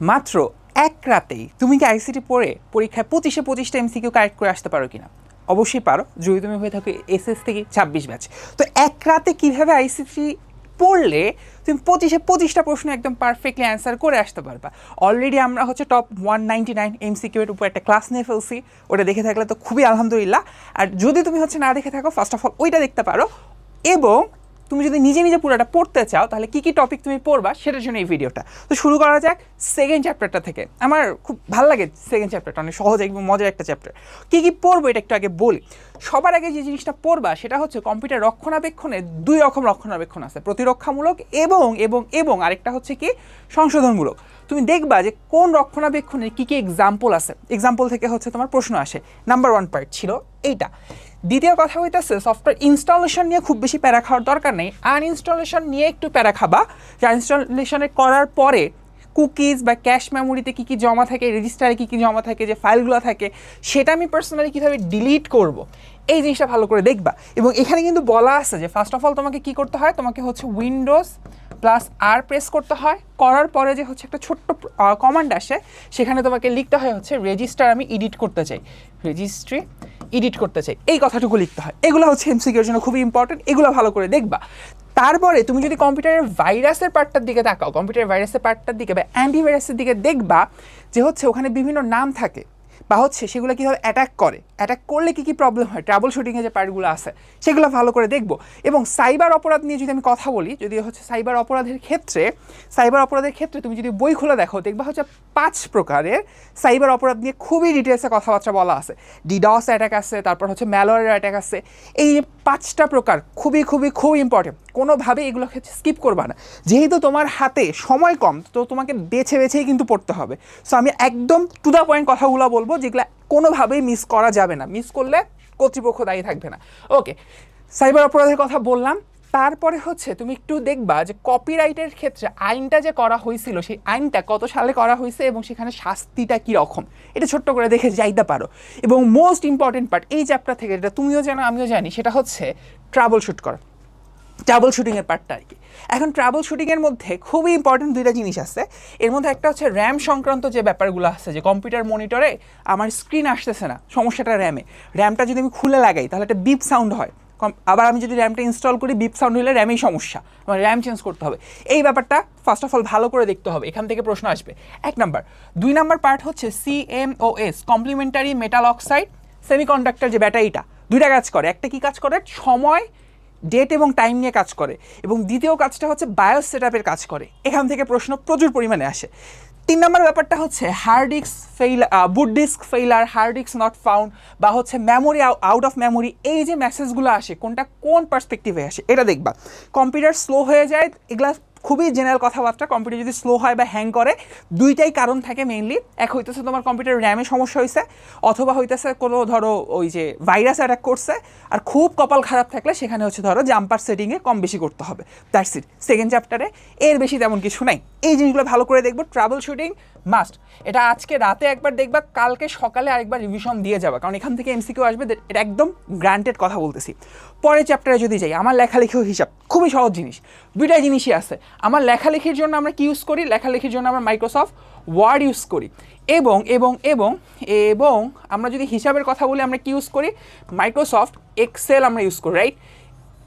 মাত্র এক রাতেই তুমি কি আইসিটি পড়ে পরীক্ষায় 25-25টা এমসিকিউ কারেক্ট করে আসতে পারো কিনা? অবশ্যই পারো, যদি তুমি হয়ে থাকো এসএস থেকে 26 ব্যাচ। তো এক রাতে কীভাবে আইসিটি পড়লে তুমি 25-25টা প্রশ্ন একদম পারফেক্টলি অ্যান্সার করে আসতে পারবা। অলরেডি আমরা হচ্ছে টপ 199 এমসিকিউ এর উপর একটা ক্লাস নিয়ে ফেলছি, ওটা দেখে থাকলে তো খুবই আলহামদুলিল্লাহ। আর যদি তুমি হচ্ছে না দেখে থাকো, ফার্স্ট অফ অল ওইটা দেখতে পারো, এবং তুমি যদি নিজে নিজে পুরোটা পড়তে চাও তাহলে কী কী টপিক তুমি পড়বা সেটার জন্য এই ভিডিওটা। তো শুরু করা যাক সেকেন্ড চ্যাপ্টারটা থেকে। আমার খুব ভালো লাগে সেকেন্ড চ্যাপ্টারটা, অনেক সহজ এবং মজার একটা চ্যাপ্টার। কী কী পড়বো এটা একটু আগে বলি। সবার আগে যে জিনিসটা পড়বা সেটা হচ্ছে কম্পিউটার রক্ষণাবেক্ষণে দুই রকম রক্ষণাবেক্ষণ আছে, প্রতিরক্ষামূলক এবং এবং এবং আরেকটা হচ্ছে কি সংশোধনমূলক। তুমি দেখবা যে কোন রক্ষণাবেক্ষণের কী কী এক্সাম্পল আছে, এক্সাম্পল থেকে হচ্ছে তোমার প্রশ্ন আসে। নাম্বার 1 পার্ট ছিল এইটা। দ্বিতীয় কথা হইতেছে সফটওয়্যার ইনস্টলেশন নিয়ে খুব বেশি প্যারা খাওয়ার দরকার নেই, আনইনস্টলেশন নিয়ে একটু প্যারা খাবা। যে আনইনস্টলেশনে করার পরে কুকিজ বা ক্যাশ মেমোরিতে কী কী জমা থাকে, রেজিস্টারে কী কী জমা থাকে, যে ফাইলগুলো থাকে সেটা আমি পার্সোনালি কীভাবে ডিলিট করব, এই জিনিসটা ভালো করে দেখবা। এবং এখানে কিন্তু বলা আছে যে ফার্স্ট অফ অল তোমাকে কী করতে হয়, তোমাকে হচ্ছে উইন্ডোজ প্লাস আর প্রেস করতে হয়। করার পরে যে হচ্ছে একটা ছোট্ট কমান্ড আসে, সেখানে তোমাকে লিখতে হয় হচ্ছে রেজিস্টার আমি এডিট করতে চাই, রেজিস্ট্রি এডিট করতে চাই, এই কথাটুকু লিখতে হয়। এগুলো হচ্ছে এমসিকিউর জন্য খুবই ইম্পর্টেন্ট, এগুলো ভালো করে দেখবা। তারপরে তুমি যদি কম্পিউটারের ভাইরাসের পার্টটার দিকে তাকাও, কম্পিউটারের ভাইরাসের পার্টটার দিকে বা অ্যান্টিভাইরাসের দিকে দেখবা যে হচ্ছে ওখানে বিভিন্ন নাম থাকে, বা হচ্ছে সেগুলো কীভাবে অ্যাটাক করে, অ্যাটাক করলে কী কী প্রবলেম হয়, ট্রাবল শুটিংয়ে যে পার্টগুলো আছে সেগুলো ভালো করে দেখবো। এবং সাইবার অপরাধ নিয়ে যদি আমি কথা বলি, যদি হচ্ছে সাইবার অপরাধের ক্ষেত্রে তুমি যদি বই খুলে দেখো দেখবা হচ্ছে 5 প্রকারের সাইবার অপরাধ নিয়ে খুবই ডিটেলসে কথাবার্তা বলা আছে। ডিডস অ্যাটাক আছে, তারপর হচ্ছে ম্যালওয়্যার অ্যাটাক আছে। এই 5টা প্রকার খুবই খুবই খুব ইম্পর্টেন্ট, কোনোভাবে এগুলো হচ্ছে স্কিপ করবা না। যেহেতু তোমার হাতে সময় কম, তো তোমাকে বেছে বেছেই কিন্তু পড়তে হবে। সো আমি একদম টু দ্য পয়েন্ট কথাগুলো বলবো যেগুলো কোনোভাবেই মিস করা যাবে না, মিস করলে কর্তৃপক্ষ দায়ী থাকবে না। ওকে, সাইবার অপরাধের কথা বললাম। তারপরে হচ্ছে তুমি একটু দেখবা যে কপিরাইটের ক্ষেত্রে আইনটা যে করা হয়েছিল, সেই আইনটা কত সালে করা হয়েছে এবং সেখানে শাস্তিটা কী রকম, এটা ছোট্ট করে দেখে যাইতে পারো। এবং মোস্ট ইম্পর্টেন্ট পার্ট এই চ্যাপ্টার থেকে, যেটা তুমিও জানো আমিও জানি, সেটা হচ্ছে ট্রাবল শুট করা, ট্রাবল শুটিংয়ের পার্টটা আর কি। এখন ট্রাবল শুটিংয়ের মধ্যে খুবই ইম্পর্টেন্ট দুইটা জিনিস আছে। এর মধ্যে একটা হচ্ছে র্যাম সংক্রান্ত যে ব্যাপারগুলো আছে, যে কম্পিউটার মনিটরে আমার স্ক্রিন আসতেছে না, সমস্যাটা র্যামটা যদি আমি খুলে লাগাই তাহলে একটা বিপ সাউন্ড হয়। আবার আমি যদি র্যামটা ইনস্টল করি বিপ সাউন্ড হলে র্যামেই সমস্যা, আমার র্যাম চেঞ্জ করতে হবে। এই ব্যাপারটা ফার্স্ট অফ অল ভালো করে দেখতে হবে, এখান থেকে প্রশ্ন আসবে 1 নাম্বার। 2 নাম্বার পার্ট হচ্ছে CMOS, complementary metal oxide semiconductor, যে ব্যাটারিটা দুইটা কাজ করে। একটা কি কাজ করে, সময় ডেট এবং টাইম নিয়ে কাজ করে, এবং দ্বিতীয় কাজটা হচ্ছে বায়োস সেটআপের কাজ করে। এখান থেকে প্রশ্ন প্রচুর পরিমাণে আসে। 3 নম্বর ব্যাপারটা হচ্ছে hard disk fail, boot disk failure, hard disk not found, বা হচ্ছে মেমোরি আউট অফ মেমোরি, এই যে মেসেজগুলো আসে কোনটা কোন পার্সপেক্টিভে আসে এটা দেখবা। কম্পিউটার স্লো হয়ে যায়, এগুলা খুবই জেনারেল কথাবার্তা। কম্পিউটার যদি স্লো হয় বা হ্যাং করে, দুইটাই কারণ থাকে মেইনলি। এক হইতেছে তোমার কম্পিউটার র্যামে সমস্যা হয়েছে, অথবা হইতেছে কোনো ধরো ওই যে ভাইরাস অ্যাটাক করছে। আর খুব কপাল খারাপ থাকলে সেখানে হচ্ছে ধরো জাম্পার সেটিংয়ে কম বেশি করতে হবে। দ্যাটস ইট সেকেন্ড চ্যাপ্টারে, এর বেশি তেমন কিছু নাই। এই জিনিসগুলো ভালো করে দেখবো। ট্রাবল শুটিং মাস্ট, এটা আজকে রাতে একবার দেখবা, কালকে সকালে আরেকবার রিভিশন দিয়ে যাবা, কারণ এখান থেকে এমসিকিউ আসবে, এটা একদম গ্রান্টেড কথা বলতেছি। পরের চ্যাপ্টারে যদি যাই, আমার লেখালেখিও হিসাব খুবই সহজ জিনিস। দুইটাই জিনিসই আছে। আমার লেখালেখির জন্য আমরা কি ইউজ করি, লেখালেখির জন্য আমরা মাইক্রোসফট ওয়ার্ড ইউজ করি, এবং এবং এবং এবং আমরা যদি হিসাবের কথা বলি আমরা কি ইউজ করি, মাইক্রোসফট এক্সেল আমরা ইউজ করি, রাইট।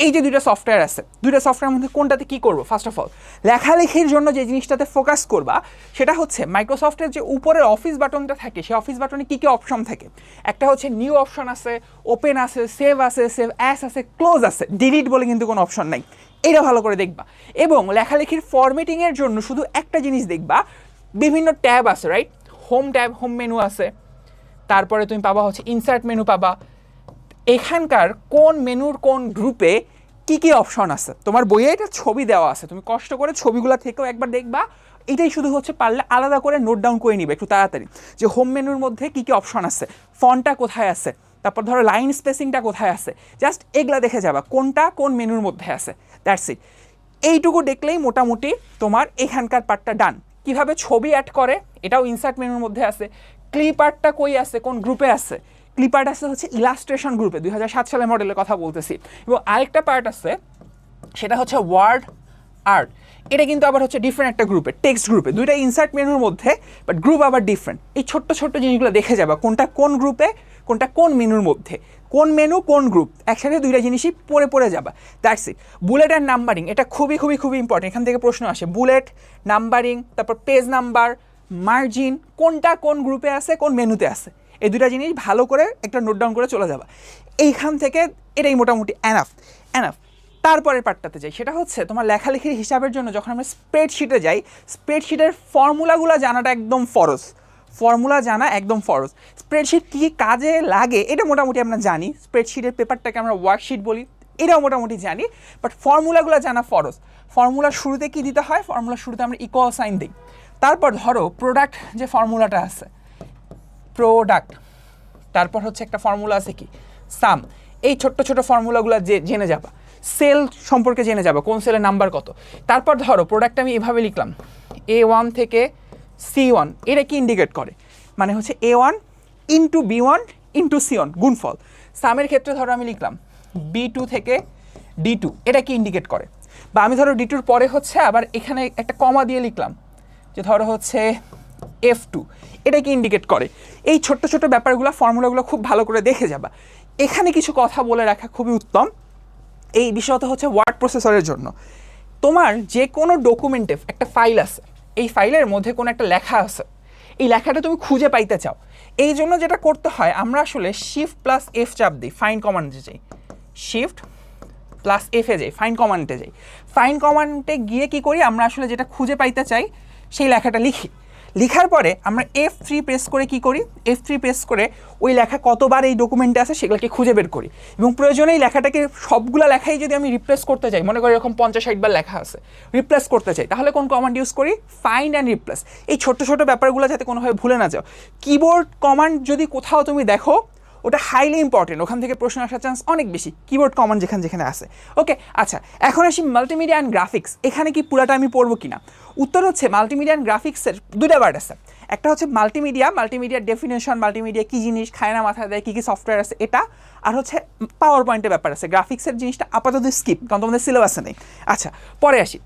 এই যে দুইটা সফটওয়্যার আছে, দুইটা সফটওয়্যারের মধ্যে কোনটাতে কী করবো, ফার্স্ট অফ অল লেখালেখির জন্য যে জিনিসটাতে ফোকাস করবা সেটা হচ্ছে মাইক্রোসফটের যে উপরের অফিস বাটনটা থাকে, সেই অফিস বাটনে কী কী অপশন থাকে। একটা হচ্ছে নিউ অপশন আছে, ওপেন আছে, সেভ অ্যাস আছে, ক্লোজ আছে, ডিলিট বলে কিন্তু কোনো অপশন নাই। এটা ভালো করে দেখবা। এবং লেখালেখির ফরম্যাটিংয়ের জন্য শুধু একটা জিনিস দেখবা, বিভিন্ন ট্যাব আছে, right. Home tab, home menu আছে, তারপরে তুমি পাবা হচ্ছে ইনসার্ট মেনু পাবা। এখানকার কোন মেনুর কোন গ্রুপে কি কি অপশন আছে, তোমার বইয়ে এটা ছবি দেওয়া আছে, তুমি কষ্ট করে ছবিগুলো থেকেও একবার দেখবা। এটাই শুধু হচ্ছে পারলে আলাদা করে নোট ডাউন করে নিবে একটু তাড়াতাড়ি, যে হোম মেনুর মধ্যে কি কি অপশন আছে, ফন্টটা কোথায় আছে, তারপর ধরো লাইন স্পেসিংটা কোথায় আছে, জাস্ট এগুলা দেখে যাবা কোনটা কোন মেনুর মধ্যে আছে। That's it. এইটুকু দেখলেই মোটামুটি তোমার এখানকার পার্টটা ডান। কিভাবে ছবি অ্যাড করে এটাও ইনসার্ট মেনুর মধ্যে আছে। ক্লিপ আর্টটা কই আছে, কোন গ্রুপে আছে, ক্লিপ আর্ট আছে হচ্ছে ইলাস্ট্রেশন গ্রুপে, 2007 সালের মডেলের কথা বলতেছি। এবং আরেকটা পার্ট আছে সেটা হচ্ছে ওয়ার্ড আর্ট, এটা কিন্তু আবার হচ্ছে ডিফারেন্ট একটা গ্রুপে, টেক্সট গ্রুপে, দুইটা ইনসার্ট মেনুর মধ্যে, বাট গ্রুপ আবার ডিফারেন্ট। এই ছোট্ট ছোট্ট জিনিসগুলো দেখে যাবা কোনটা কোন গ্রুপে, কোনটা কোন মেনুর মধ্যে, কোন মেনু কোন গ্রুপ, একসাথে দুইটা জিনিসই পড়ে যাবা। That's it. Bullet and numbering এটা খুবই খুবই খুবই ইম্পর্টেন্ট। এখান থেকে প্রশ্ন আসে, বুলেট, নাম্বারিং, তারপর পেজ নাম্বার, মার্জিন, কোনটা কোন গ্রুপে আছে, কোন মেনুতে আছে, এই দুইটা জিনিস ভালো করে একটা নোট ডাউন করে চলে যাবা। এইখান থেকে এটাই মোটামুটি এনাফ। তারপরের পার্টটাতে যাই, সেটা হচ্ছে তোমার লেখালেখির হিসাবের জন্য যখন আমরা স্প্রেডশিটে যাই, স্প্রেডশিটের ফর্মুলাগুলো জানাটা একদম ফরজ। স্প্রেডশিট কী কাজে লাগে এটা মোটামুটি আমরা জানি, স্প্রেডশিটের পেপারটাকে আমরা ওয়ার্কশিট বলি, এটাও মোটামুটি জানি, বাট ফর্মুলাগুলো জানা ফরজ। ফর্মুলার শুরুতে কী দিতে হয়, ফর্মুলার শুরুতে আমরা ইকুয়াল সাইন দিই। তারপর ধরো প্রোডাক্ট যে ফর্মুলাটা আছে, প্রোডাক্ট, তারপর হচ্ছে একটা ফর্মুলা আছে কি, সাম। এই ছোট্ট ছোট ফর্মুলাগুলো জেনে যাবা, সেল সম্পর্কে জেনে যাবে কোন সেলের নাম্বার কত। তারপর ধরো প্রোডাক্ট আমি এভাবে লিখলাম, A1 থেকে C1, এটা কি ইন্ডিকেট করে, মানে হচ্ছে A1 into B1 into C1 গুণফল। সামের ক্ষেত্রে ধরো আমি লিখলাম B2 থেকে D2, এটা কি ইন্ডিকেট করে। বা আমি ধরো D2-র পরে হচ্ছে আবার এখানে একটা কমা দিয়ে লিখলাম যে ধরো হচ্ছে F2, এটা কি ইন্ডিকেট করে। এই ছোট্ট ছোট ব্যাপারগুলো, ফর্মুলাগুলো খুব ভালো করে দেখে যাবা। এখানে কিছু কথা বলে রাখা খুবই উত্তম। এই বিষয়টা হচ্ছে ওয়ার্ড প্রসেসরের জন্য। তোমার যে কোনো ডকুমেন্টে একটা ফাইল আছে, এই ফাইলের মধ্যে কোনো একটা লেখা আছে, এই লেখাটা তুমি খুঁজে পাইতে চাও, এই জন্য যেটা করতে হয়, আমরা আসলে শিফট প্লাস এফ চাপ দিই, ফাইন্ড কমান্ডে যাই, শিফট প্লাস এফে যাই, ফাইন্ড কমান্ডে যাই। ফাইন্ড কমান্ডে গিয়ে কি করি, আমরা আসলে যেটা খুঁজে পাইতে চাই সেই লেখাটা লিখি। লিখার পরে আমরা F3 প্রেস করে কি করি, F3 প্রেস করে ওই লেখা কতবার এই ডকুমেন্টে আছে সেগুলোকে খুঁজে বের করি। এবং প্রয়োজনে এই লেখাটাকে সবগুলো লেখাই যদি আমি রিপ্লেস করতে চাই, মনে করি এরকম 50-60 বার লেখা আছে, রিপ্লেস করতে চাই, তাহলে কোন কমান্ড ইউজ করি, ফাইন্ড অ্যান্ড রিপ্লেস। এই ছোট্ট ছোটো ব্যাপারগুলো যাতে কোনোভাবে ভুলে না যাও। কিবোর্ড কমান্ড যদি কোথাও তুমি দেখো, ওটা হাইলি ইম্পর্টেন্ট, ওখান থেকে প্রশ্ন আসার চান্স অনেক বেশি, কিবোর্ড কমান্ড যেখানে আছে। ওকে, আচ্ছা, এখন আসি মাল্টিমিডিয়া অ্যান্ড গ্রাফিক্স। এখানে কি পুরাটা আমি পড়বো কিনা, উত্তর হচ্ছে মাল্টিমিডিয়া অ্যান্ড গ্রাফিক্সের দুইটা ওয়ার্ড আছে। একটা হচ্ছে মাল্টিমিডিয়ার ডেফিনেশন, মাল্টিমিডিয়া কী জিনিস, খায় না মাথা দেয়, কী কী সফটওয়্যার আছে এটা, আর হচ্ছে পাওয়ার পয়েন্টের ব্যাপার আছে। গ্রাফিক্সের জিনিসটা আপাতত স্কিপ, কারণ তোমাদের সিলেবাসে নেই। আচ্ছা, পরে আসি,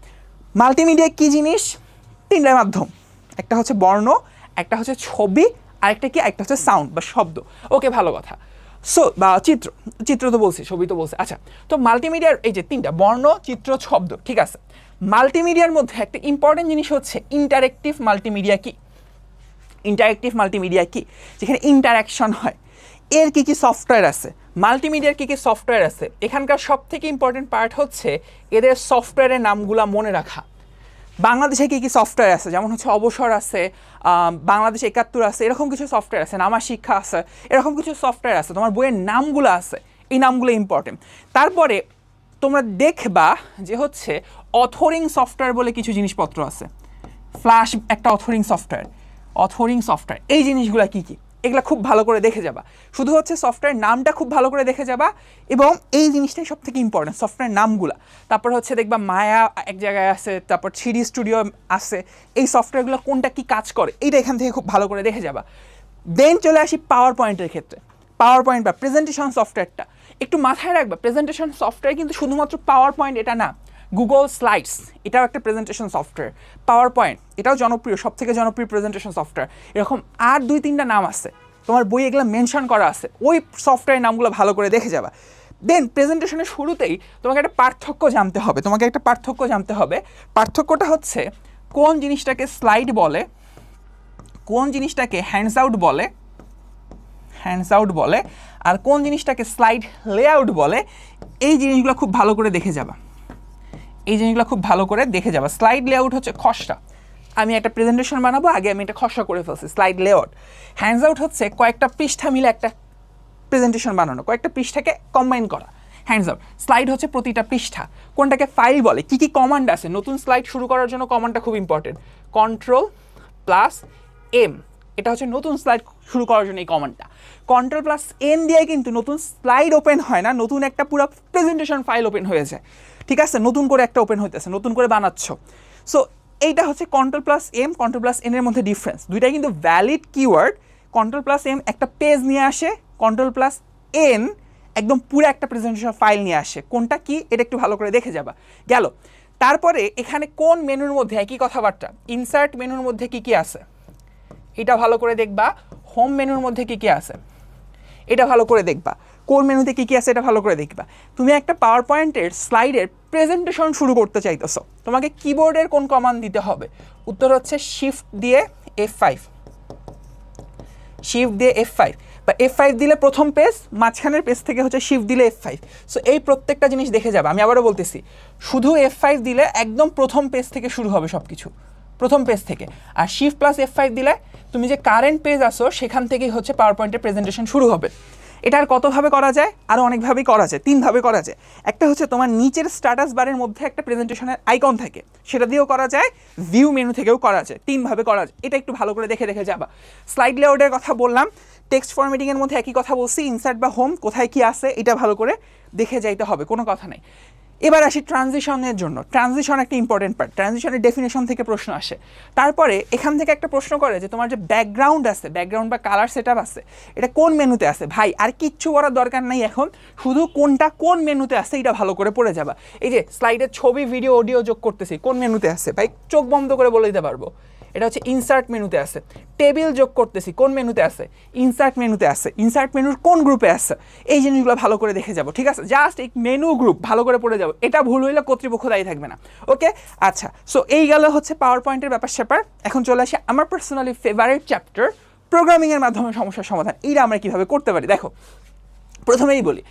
মাল্টিমিডিয়া কী জিনিস, তিনটা মাধ্যম, একটা হচ্ছে বর্ণ, একটা হচ্ছে ছবি, আরেকটা কি, একটা হচ্ছে সাউন্ড বা শব্দ। ওকে, ভালো কথা। সো বা চিত্র তো বলছি, ছবি তো বলছি। আচ্ছা, তো মাল্টিমিডিয়ার এই যে তিনটা, বর্ণ, চিত্র, শব্দ, ঠিক আছে। মাল্টিমিডিয়ার মধ্যে একটা ইম্পর্টেন্ট জিনিস হচ্ছে ইন্টারেক্টিভ মাল্টিমিডিয়া কি, যেখানে ইন্টারাকশন হয়, এর কী কী সফটওয়্যার আছে, মাল্টিমিডিয়ার কী কী সফটওয়্যার আছে। এখানকার সব থেকে ইম্পর্টেন্ট পার্ট হচ্ছে এদের সফটওয়্যারের নামগুলো মনে রাখা। বাংলাদেশে কী কী সফটওয়্যার আছে, যেমন হচ্ছে অবসর আছে, বাংলাদেশ 71 আছে, এরকম কিছু সফটওয়্যার আছে, নামা শিক্ষা আছে, এরকম কিছু সফটওয়্যার আছে, তোমার বইয়ের নামগুলো আছে, এই নামগুলো ইম্পর্টেন্ট। তারপরে তোমরা দেখবা যে হচ্ছে অথরিং সফটওয়্যার বলে কিছু জিনিসপত্র আছে, ফ্ল্যাশ একটা অথরিং সফটওয়্যার, এই জিনিসগুলো কী কী, এগুলো খুব ভালো করে দেখে যাবা। শুধু হচ্ছে সফটওয়্যার নামটা খুব ভালো করে দেখে যাবা, এবং এই জিনিসটাই সব থেকে ইম্পর্টেন্ট, সফটওয়্যার নামগুলো। তারপর হচ্ছে দেখবা মায়া এক জায়গায় আছে, তারপর 3D স্টুডিও আছে, এই সফটওয়্যারগুলো কোনটা কী কাজ করে এইটা এখান থেকে খুব ভালো করে দেখে যাবা। দেন চলে আসি পাওয়ার পয়েন্টের ক্ষেত্রে। পাওয়ার পয়েন্ট বা প্রেজেন্টেশন সফটওয়্যারটা একটু মাথায় রাখবা। প্রেজেন্টেশন সফটওয়্যার কিন্তু শুধুমাত্র পাওয়ার পয়েন্ট এটা না, গুগল স্লাইডস এটাও একটা প্রেজেন্টেশন সফটওয়্যার, পাওয়ার পয়েন্ট এটাও জনপ্রিয়, সব থেকে জনপ্রিয় প্রেজেন্টেশন সফটওয়্যার। এরকম আর 2-3টা নাম আছে, তোমার বই এগুলো মেনশন করা আছে, ওই সফটওয়্যার নামগুলো ভালো করে দেখে যাবা। দেন প্রেজেন্টেশনের শুরুতেই তোমাকে একটা পার্থক্য জানতে হবে। পার্থক্যটা হচ্ছে কোন জিনিসটাকে স্লাইড বলে, কোন জিনিসটাকে হ্যান্ডস আউট বলে, আর কোন জিনিসটাকে স্লাইড লেআউট বলে। এই জিনিসগুলো খুব ভালো করে দেখে যাবা। স্লাইড লেআউট হচ্ছে খসড়া, আমি একটা প্রেজেন্টেশন বানাবো, আগে আমি একটা খসড়া করে ফেলছি, স্লাইড লেআউট। হ্যান্ডস আউট হচ্ছে কয়েকটা পৃষ্ঠা মিলে একটা প্রেজেন্টেশন বানানো, কয়েকটা পৃষ্ঠাকে কম্বাইন করা, হ্যান্ডস আউট। স্লাইড হচ্ছে প্রতিটা পৃষ্ঠা। কোনটাকে ফাইল বলে, কী কী কমান্ড আছে, নতুন স্লাইড শুরু করার জন্য কমান্ডটা খুব ইম্পর্টেন্ট, Ctrl+M, এটা হচ্ছে নতুন স্লাইড শুরু করার জন্য এই কমান্ডটা। Ctrl+N দিয়ে কিন্তু নতুন স্লাইড ওপেন হয় না, নতুন একটা পুরো প্রেজেন্টেশন ফাইল ওপেন হয়ে যায়, ঠিক আছে, নতুন করে একটা ওপেন হইতেছে, নতুন করে বানাচ্ছ। সো এইটা হচ্ছে Ctrl+M, Ctrl+N এর মধ্যে ডিফারেন্স, দুইটাই কিন্তু ভ্যালিড কিওয়ার্ড। Ctrl+M একটা পেজ নিয়ে আসে, Ctrl+N একদম পুরো একটা প্রেজেন্টেশন ফাইল নিয়ে আসে, কোনটা কি এটা একটু ভালো করে দেখে যাবা। গেল তারপরে এখানে কোন মেনুর মধ্যে একই কথাবার্তা, ইনসার্ট মেনুর মধ্যে কি কি আছে এটা ভালো করে দেখবা, হোম মেনুর মধ্যে কি কি আছে এটা ভালো করে দেখবা, কোন মেনুতে কী কী আছে এটা ভালো করে দেখবা। তুমি একটা পাওয়ার পয়েন্টের স্লাইডের প্রেজেন্টেশন শুরু করতে চাইতেছো, তোমাকে কিবোর্ডের কোন কমান্ড দিতে হবে? উত্তর হচ্ছে শিফট দিয়ে F5, শিফট দিয়ে F5 বা F5 দিলে প্রথম পেজ, মাঝখানের পেজ থেকে হচ্ছে শিফট দিলে F5। সো এই প্রত্যেকটা জিনিস দেখে যাবে। আমি আবারও বলতেছি, শুধু F5 দিলে একদম প্রথম পেজ থেকে শুরু হবে সব কিছু, প্রথম পেজ থেকে। আর শিফট প্লাস F5 দিলে তুমি যে কারেন্ট পেজ আসো সেখান থেকেই হচ্ছে পাওয়ার পয়েন্টের প্রেজেন্টেশন শুরু হবে। এটা আর কতভাবে করা যায়? আরও অনেকভাবেই করা যায়, 3ভাবে করা যায়। একটা হচ্ছে তোমার নিচের স্ট্যাটাস বারের মধ্যে একটা প্রেজেন্টেশনের আইকন থাকে, সেটা দিয়েও করা যায়, ভিউ মেনু থেকেও করা যায়, 3ভাবে করা যায়। এটা একটু ভালো করে দেখে দেখে যাবা। স্লাইড লেআউটের কথা বললাম, টেক্সট ফরম্যাটিংয়ের মধ্যে একই কথা বলছি, ইনসার্ট বা হোম কোথায় কি আছে এটা ভালো করে দেখে যাইতে হবে, কোনো কথা নেই। এবার আসি ট্রানজিশনের জন্য। ট্রানজিশন একটা ইম্পর্টেন্ট পার্ট, ট্রানজিশনের ডেফিনেশন থেকে প্রশ্ন আসে। তারপরে এখান থেকে একটা প্রশ্ন করে যে তোমার যে ব্যাকগ্রাউন্ড আছে, ব্যাকগ্রাউন্ড বা কালার সেটআপ আছে, এটা কোন মেনুতে আছে? ভাই আর কিচ্ছু করার দরকার নাই এখন, শুধু কোনটা কোন মেনুতে আছে এটা ভালো করে পড়ে যাবা। এই যে স্লাইডের ছবি, ভিডিও, অডিও যোগ করতেছি, কোন মেনুতে আছে? ভাই চোখ বন্ধ করে বলে দিতে পারবো, এটা হচ্ছে ইনসার্ট মেনুতে আছে। টেবিল যোগ করতেছি, কোন মেনুতে আছে? ইনসার্ট মেনুতে আছে। ইনসার্ট মেনুর কোন গ্রুপে আছে? এই জিনিসগুলো ভালো করে দেখে যাব, ঠিক আছে? জাস্ট এই মেনু গ্রুপ ভালো করে পড়ে যাবো, এটা ভুল হইলে কর্তৃপক্ষ দায়ী থাকবে না। ওকে, আচ্ছা। সো এই গেল হচ্ছে পাওয়ার পয়েন্টের ব্যাপার স্যাপার। এখন চলে আসি আমার পার্সোনালি ফেভারিট চ্যাপ্টার, প্রোগ্রামিংয়ের মাধ্যমে সমস্যার সমাধান। এইটা আমরা কীভাবে করতে পারি দেখো। প্রথমেই বলি,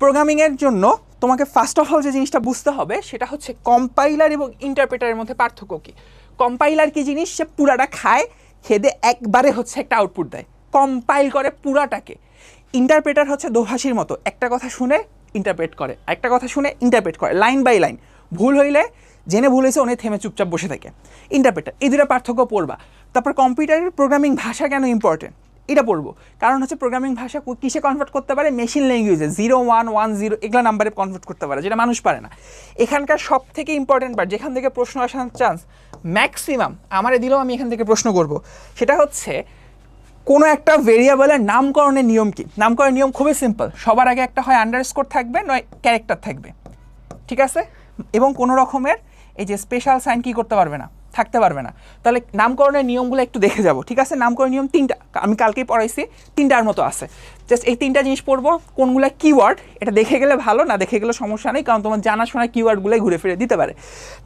প্রোগ্রামিংয়ের জন্য তোমাকে ফার্স্ট অফ অল যে জিনিসটা বুঝতে হবে সেটা হচ্ছে কম্পাইলার এবং ইন্টারপ্রেটারের মধ্যে পার্থক্য কী। কম্পাইলার কি জিনিস? সে পুরাটা খায়, খেদে একবারে হচ্ছে একটা আউটপুট দেয়, কম্পাইল করে পুরাটাকে। ইন্টারপ্রেটার হচ্ছে দোভাষীর মতো, একটা কথা শুনে ইন্টারপ্রেট করে, একটা কথা শুনে ইন্টারপ্রেট করে, লাইন বাই লাইন। ভুল হইলে জেনে ভুল হয়েছে উনি থেমে চুপচাপ বসে থাকে। ইন্টারপ্রেটার, এই দুটো পার্থক্য পড়বা। তারপর কম্পিউটারের প্রোগ্রামিং ভাষা কেন ইম্পর্টেন্ট এটা পড়বো, কারণ হচ্ছে প্রোগ্রামিং ভাষা কিসে কনভার্ট করতে পারে? মেশিন ল্যাঙ্গুয়েজে, 0 1 1 0 এগুলো নাম্বারে কনভার্ট করতে পারে, যেটা মানুষ পারে না। এখানকার সব থেকে ইম্পর্টেন্ট পার্ট, যেখান থেকে প্রশ্ন আসার চান্স ম্যাক্সিমাম আমারে দিলেও আমি এখান থেকে প্রশ্ন করব, সেটা হচ্ছে কোনো একটা ভেরিয়েবলের নামকরণের নিয়ম কি। নামকরণের নিয়ম খুবই সিম্পল, সবার আগে একটা হয় আন্ডারস্কোর থাকবে, নয় ক্যারেক্টার থাকবে, ঠিক আছে? এবং কোনো রকমের এই যে স্পেশাল সাইন কি করতে পারবে না, থাকতে পারবে না। তাহলে নামকরণের নিয়মগুলো একটু দেখে যাব, ঠিক আছে? নামকরণ নিয়ম 3টা, আমি কালকেই পড়াইছি, 3টার মতো আছে। জাস্ট এই 3টা জিনিস পড়বো। কোনগুলো কিওয়ার্ড এটা দেখে গেলে ভালো, না দেখে গেলে সমস্যা নেই, কারণ তোমার জানাশোনা কিওয়ার্ডগুলোই ঘুরে ফিরে দিতে পারে।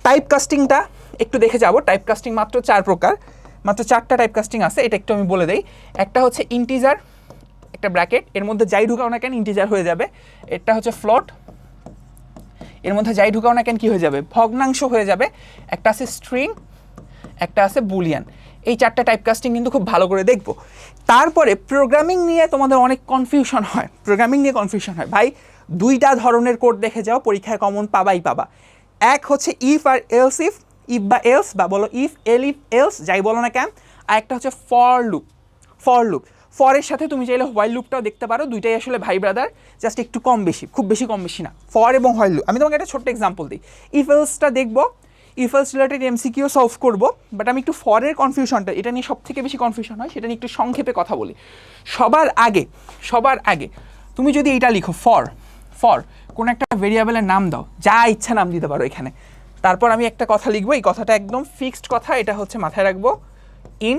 টাইপ কাস্টিংটা একটু দেখে যাব। টাইপ কাস্টিং মাত্র 4 প্রকার, মাত্র 4টা টাইপ কাস্টিং আছে, এটা একটু আমি বলে দেই। একটা হচ্ছে ইন্টিজার, একটা ব্র্যাকেট, এর মধ্যে যাই ঢুকাও না কেন ইন্টিজার হয়ে যাবে। এটা হচ্ছে ফ্লোট, এর মধ্যে যাই ঢুকাও না কেন কী হয়ে যাবে? ভগ্নাংশ হয়ে যাবে। একটা আছে স্ট্রিং, একটা আছে বুলিয়ান। এই 4টা টাইপ কাস্টিং কিন্তু খুব ভালো করে দেখবো। তারপরে প্রোগ্রামিং নিয়ে তোমাদের অনেক কনফিউশন হয়, প্রোগ্রামিং নিয়ে কনফিউশন হয়। ভাই 2টা ধরনের কোড দেখে যাও, পরীক্ষায় কমন পাবাই পাবা। এক হচ্ছে ইফ আর এলস ইফ, ইফ বা এলস, বা বলো ইফ এল ইফ এলস, যাই বলো না কেন। আর একটা হচ্ছে ফর লুপ, ফর লুপ। ফরের সাথে তুমি চাইলে হোয়াইল লুপটাও দেখতে পারো, দুইটাই আসলে ভাই ব্রাদার, জাস্ট একটু কম বেশি, খুব বেশি কম বেশি না, ফর এবং হোয়াইল লুপ। আমি তোমাকে একটা ছোট্ট এক্সাম্পল দিই। ইফ এলসটা দেখবো, if else related MCQ solve করবো, বাট আমি একটু ফরের কনফিউশনটা, এটা নিয়ে সব থেকে বেশি কনফিউশন হয়, সেটা নিয়ে একটু সংক্ষেপে কথা বলি। সবার আগে তুমি যদি এইটা লিখো, ফর কোনো একটা ভেরিয়েবলের নাম দাও, যা ইচ্ছা নাম দিতে পারো এখানে। তারপর আমি একটা কথা লিখবো, এই কথাটা একদম ফিক্সড কথা, এটা হচ্ছে মাথায় রাখবো, ইন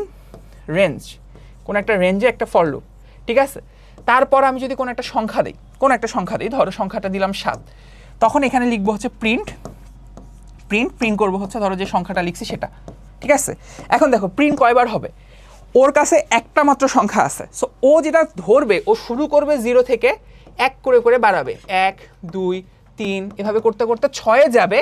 রেঞ্জ, কোনো একটা রেঞ্জে একটা ফর লুপ, ঠিক আছে? তারপর আমি যদি কোনো একটা সংখ্যা দিই, ধরো সংখ্যাটা দিলাম 7, তখন এখানে লিখবো হচ্ছে প্রিন্ট করবো হচ্ছে ধরো যে সংখ্যাটা লিখছি সেটা, ঠিক আছে? এখন দেখো প্রিন্ট কয়বার হবে, ওর কাছে একটা মাত্র সংখ্যা আছে। সো ও যেটা ধরবে, ও শুরু করবে 0 থেকে 1 করে করে বাড়াবে, 1 2 3 এভাবে করতে করতে 6-এ যাবে।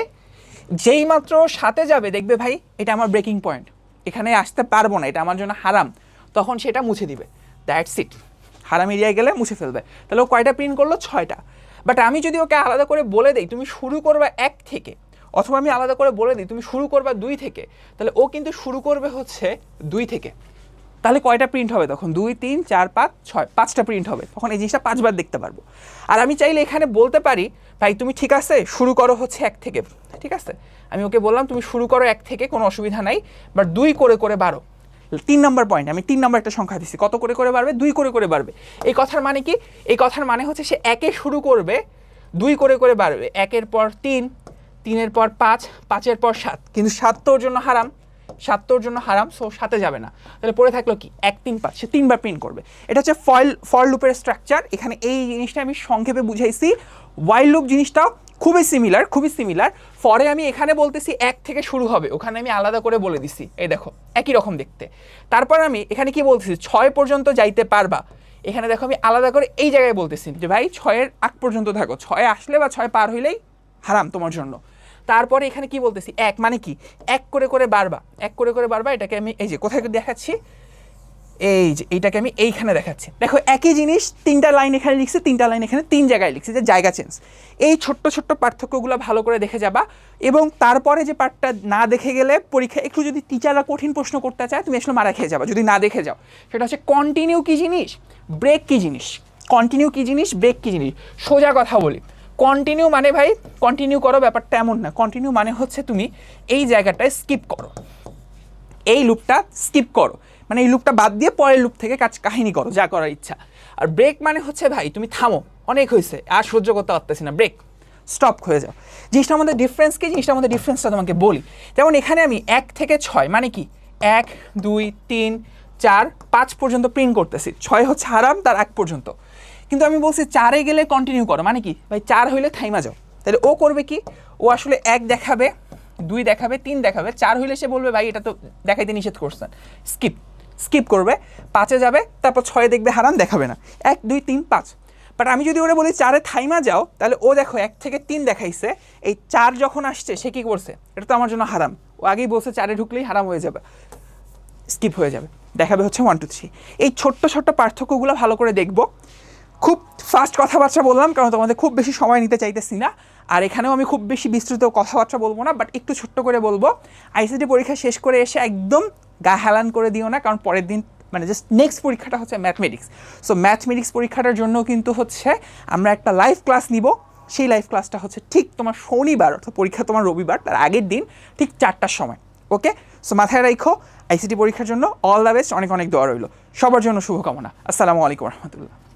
যেই মাত্র 7-এ যাবে দেখবে ভাই এটা আমার ব্রেকিং পয়েন্ট, এখানে আসতে পারবো না, এটা আমার জন্য হারাম, তখন সেটা মুছে দিবে। দ্যাটস ইট, হারাম এরিয়ায় গেলে মুছে ফেলবে। তাহলে ও কয়টা প্রিন্ট করলো? 6টা। বাট আমি যদি ওকে আলাদা করে বলে দিই তুমি শুরু করবা 1 থেকে, অথবা আমি আলাদা করে বলে দিই তুমি শুরু করবা 2 থেকে, তাহলে ও কিন্তু শুরু করবে হচ্ছে 2 থেকে। তাহলে কয়টা প্রিন্ট হবে তখন? 2 3 4 5 6, 5টা প্রিন্ট হবে। তখন এই জিনিসটা 5বার দেখতে পারবো। আর আমি চাইলে এখানে বলতে পারি ভাই তুমি ঠিক আছে শুরু করো হচ্ছে 1 থেকে, ঠিক আছে? আমি ওকে বললাম তুমি শুরু করো 1 থেকে, কোনো অসুবিধা নাই, বাট 2 করে করে বাড়ো। 3 নম্বর পয়েন্ট, আমি 3 নম্বর একটা সংখ্যা দিচ্ছি, কত করে করে বাড়বে? 2 করে করে বাড়বে। এই কথার মানে কি? এই কথার মানে হচ্ছে সে 1-এ শুরু করবে, 2 করে করে বাড়বে, 1-এর পর 3, 3-এর পর 5, 5-এর পর 7, কিন্তু 7 তোর জন্য হারাম, 7 তোর জন্য হারাম, সো 7-এ যাবে না। তাহলে পড়ে থাকলো কি 1 3 5, সে 3বার প্রিন্ট করবে। এটা হচ্ছে ফর লুপের স্ট্রাকচার। এখানে এই জিনিসটা আমি সংক্ষেপে বুঝাইছি। ওয়াইল লুপ জিনিসটাও খুবই সিমিলার। ফরে আমি এখানে বলতেছি 1 থেকে শুরু হবে, ওখানে আমি আলাদা করে বলে দিছি, এই দেখো একই রকম দেখতে। তারপর আমি এখানে কি বলতেছি 6 পর্যন্ত যাইতে পারবা, এখানে দেখো আমি আলাদা করে এই জায়গায় বলতেছি যে ভাই 6-এর আগ পর্যন্ত থাকো, 6 আসলে বা 6 পার হইলেই হারাম তোমার জন্য। তারপরে এখানে কি বলতেছি 1 মানে কি 1 করে বাড়বা, 1 করে বাড়বা। এটাকে আমি এই যে কোথায় দেখাচ্ছি, এই যে এইটাকে আমি এইখানে দেখাচ্ছি। দেখো একই জিনিস 3টা লাইন এখানে লিখছি, 3টা লাইন এখানে, 3 জায়গায় লিখছি, যে জায়গা চেঞ্জ। এই ছোট্ট পার্থক্যগুলো ভালো করে দেখে যাবা। এবং তারপরে যে পার্টটা না দেখে গেলে পরীক্ষা একটু যদি টিচাররা কঠিন প্রশ্ন করতে চায়, তুমি আসলে মারা খেয়ে যাবা যদি না দেখে যাও। সেটা হচ্ছে কন্টিনিউ কী জিনিস, ব্রেক কী জিনিস। কন্টিনিউ কী জিনিস, ব্রেক কী জিনিস। সোজা কথা বলি, কন্টিনিউ মানে ভাই কন্টিনিউ করো, ব্যাপারটা এমন না। কন্টিনিউ মানে হচ্ছে তুমি এই জায়গাটায় স্কিপ করো, এই লুপটা স্কিপ করো, মানে এই লুপটা বাদ দিয়ে পরের লুপ থেকে কাহিনী করো, যা করার ইচ্ছা। আর ব্রেক মানে হচ্ছে ভাই তুমি থামো, অনেক হয়েছে, আর সহ্য করতে পারতেছি না, ব্রেক, স্টপ হয়ে যাও। জিনিসটার মধ্যে ডিফারেন্স কি, জিনিসটার মধ্যে ডিফারেন্সটা তোমাকে বলি। যেমন এখানে আমি 1 থেকে 6 মানে কি 1 2 3 4 5 পর্যন্ত প্রিন্ট করতেছি, 6 হচ্ছে হারাম, তার 1 পর্যন্ত। কিন্তু আমি বলছি 4-এ গেলে কন্টিনিউ করো, মানে কি ভাই 4 হইলে থাইমা যাও। তাহলে ও করবে কি, ও আসলে 1 দেখাবে, 2 দেখাবে, 3 দেখাবে, 4 হইলে সে বলবে ভাই এটা তো দেখাইতে নিষেধ করছেন, স্কিপ করবে, 5-এ যাবে, তারপর 6-এ দেখবে হারাম, দেখাবে না, 1 2 3 5। বাট আমি যদি ওরা বলি 4-এ থাইমা যাও, তাহলে ও দেখো 1 থেকে 3 দেখাইছে, এই 4 যখন আসছে সে কী করছে, এটা তো আমার জন্য হারাম, ও আগেই বলছে 4-এ ঢুকলেই হারাম হয়ে যাবে, স্কিপ হয়ে যাবে, দেখাবে হচ্ছে 1 2 3। এই ছোট্ট পার্থক্যগুলো ভালো করে দেখবো। খুব ফাস্ট কথাবার্তা বললাম কারণ তোমাদের খুব বেশি সময় নিতে চাইতেছি না, আর এখানেও আমি খুব বেশি বিস্তৃত কথাবার্তা বলবো না, বাট একটু ছোট্ট করে বলবো। আইসিটি পরীক্ষা শেষ করে এসে একদম গা হেলান করে দিও না, কারণ পরের দিন মানে জাস্ট নেক্সট পরীক্ষাটা হচ্ছে ম্যাথমেটিক্স। সো ম্যাথমেটিক্স পরীক্ষাটার জন্য কিন্তু হচ্ছে আমরা একটা লাইভ ক্লাস নিব। সেই লাইভ ক্লাসটা হচ্ছে ঠিক তোমার শনিবার, অর্থাৎ পরীক্ষা তোমার রবিবার, তার আগের দিন ঠিক 4টার সময়। ওকে, সো মাথায় রাখো আইসিটি পরীক্ষার জন্য অল দ্য বেস্ট, অনেক দোয়া রইল, সবার জন্য শুভকামনা। আসসালামু আলাইকুম রহমতুল্লাহ।